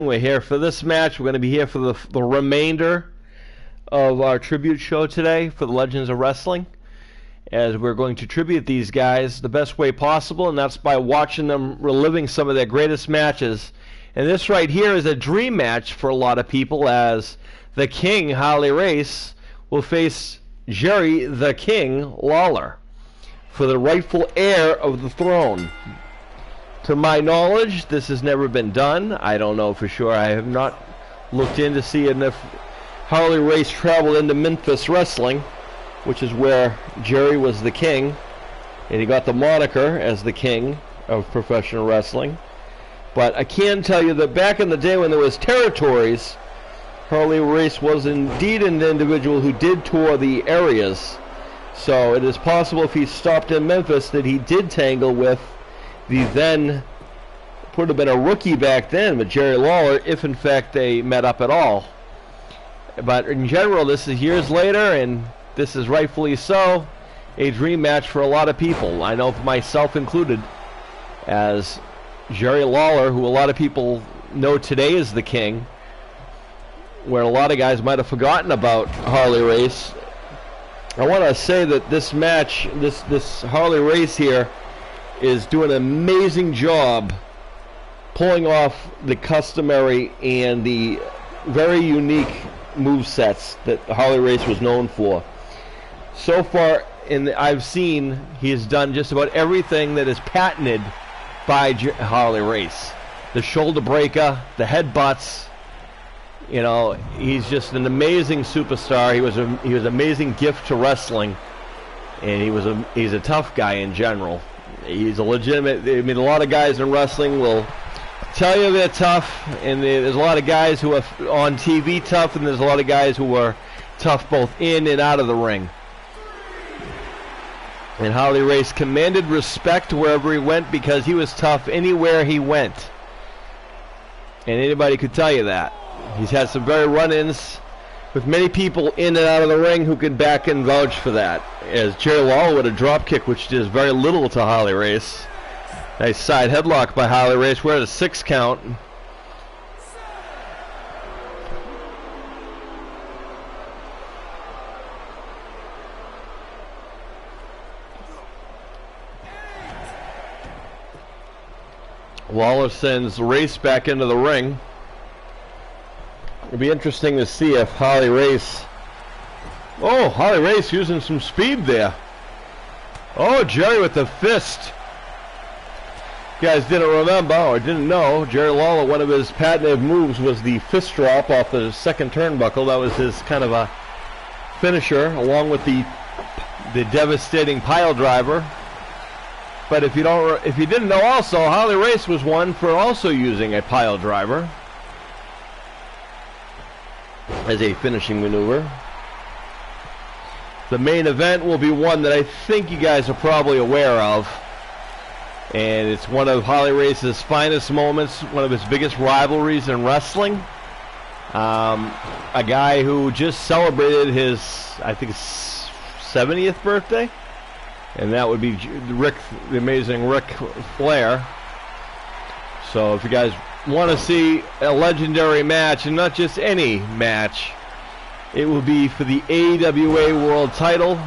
We're here for this match. We're going to be here for the remainder of our tribute show today for the Legends of Wrestling, as we're going to tribute these guys the best way possible, and that's by watching them reliving some of their greatest matches. And this right here is a dream match for a lot of people, as the King, Harley Race, will face Jerry the King Lawler for the rightful heir of the throne. To my knowledge, this has never been done. I don't know for sure. I have not looked in to see if Harley Race traveled into Memphis wrestling, which is where Jerry was the king, and he got the moniker as the king of professional wrestling. But I can tell you that back in the day when there was territories, Harley Race was indeed an individual who did tour the areas. So it is possible if he stopped in Memphis that he did tangle with the then, would have been a rookie back then, but Jerry Lawler, if in fact they met up at all. But in general, this is years later, and this is rightfully so a dream match for a lot of people. I know myself included, as Jerry Lawler, who a lot of people know today as the King, where a lot of guys might have forgotten about Harley Race. I want to say that this match, this Harley Race here, is doing an amazing job pulling off the customary and the very unique movesets that Harley Race was known for. So far, I've seen he has done just about everything that is patented by Harley Race. The shoulder breaker, the headbutts. You know, he's just an amazing superstar. He was an amazing gift to wrestling, and he's a tough guy in general. He's a legitimate. I mean, a lot of guys in wrestling will tell you they're tough, and there's a lot of guys who are on TV tough, and there's a lot of guys who are tough both in and out of the ring. And Harley Race commanded respect wherever he went because he was tough anywhere he went. And anybody could tell you that. He's had some very run-ins with many people in and out of the ring who can back and vouch for that. As Jerry Lawler with a drop kick, which does very little to Harley Race. Nice side headlock by Harley Race. We're at a 6 count. Lawler sends Race back into the ring. It'll be interesting to see if Harley Race... Oh, Harley Race using some speed there. Oh, Jerry with the fist. You guys didn't remember or didn't know, Jerry Lawler, one of his patented moves was the fist drop off the second turnbuckle. That was his kind of a finisher, along with the devastating pile driver. But if you didn't know also, Harley Race was one for also using a pile driver as a finishing maneuver. The main event will be one that I think you guys are probably aware of, and it's one of Harley Race's finest moments, one of his biggest rivalries in wrestling. A guy who just celebrated his, I think, 70th birthday, and that would be the amazing Ric Flair. So if you guys want to see a legendary match, and not just any match, it will be for the AWA World Title.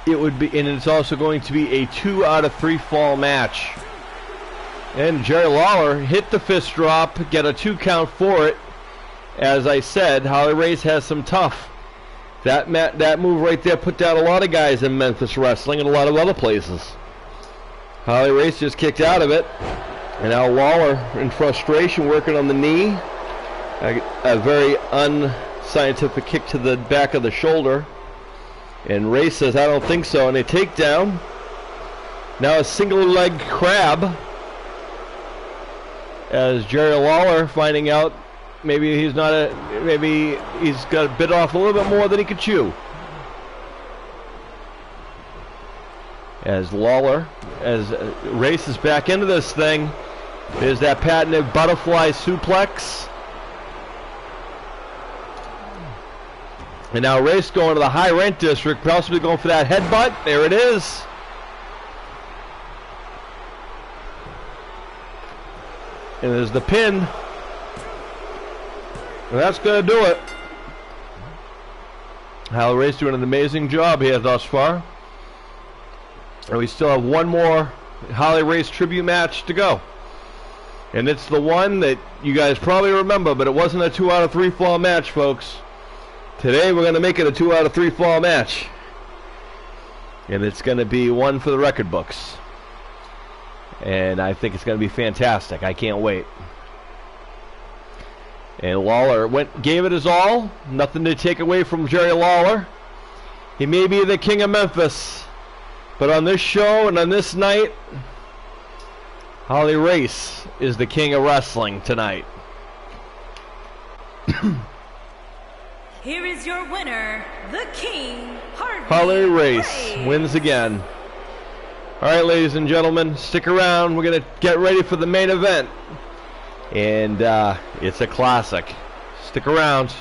It would be, and it's also going to be a 2 out of 3 fall match. And Jerry Lawler hit the fist drop, get a 2 count for it. As I said, Harley Race has some tough. That move right there put down a lot of guys in Memphis wrestling and a lot of other places. Harley Race just kicked out of it. And now Lawler, in frustration, working on the knee. A very unscientific kick to the back of the shoulder. And Race says, I don't think so. And a takedown. Now a single leg crab. As Jerry Lawler finding out maybe he's got bit off a little bit more than he could chew. As Race is back into this thing. There's that patented butterfly suplex. And now Race going to the high rent district, possibly going for that headbutt. There it is. And there's the pin. And that's going to do it. Harley Race doing an amazing job here thus far. And we still have one more Harley Race tribute match to go. And it's the one that you guys probably remember, but it wasn't a 2 out of 3 fall match, folks. Today we're going to make it a 2 out of 3 fall match. And it's going to be one for the record books. And I think it's going to be fantastic. I can't wait. And Lawler gave it his all. Nothing to take away from Jerry Lawler. He may be the king of Memphis, but on this show and on this night, Harley Race is the king of wrestling tonight. Here is your winner, the King, Harley Race wins again. All right, ladies and gentlemen, stick around. We're going to get ready for the main event. And it's a classic. Stick around.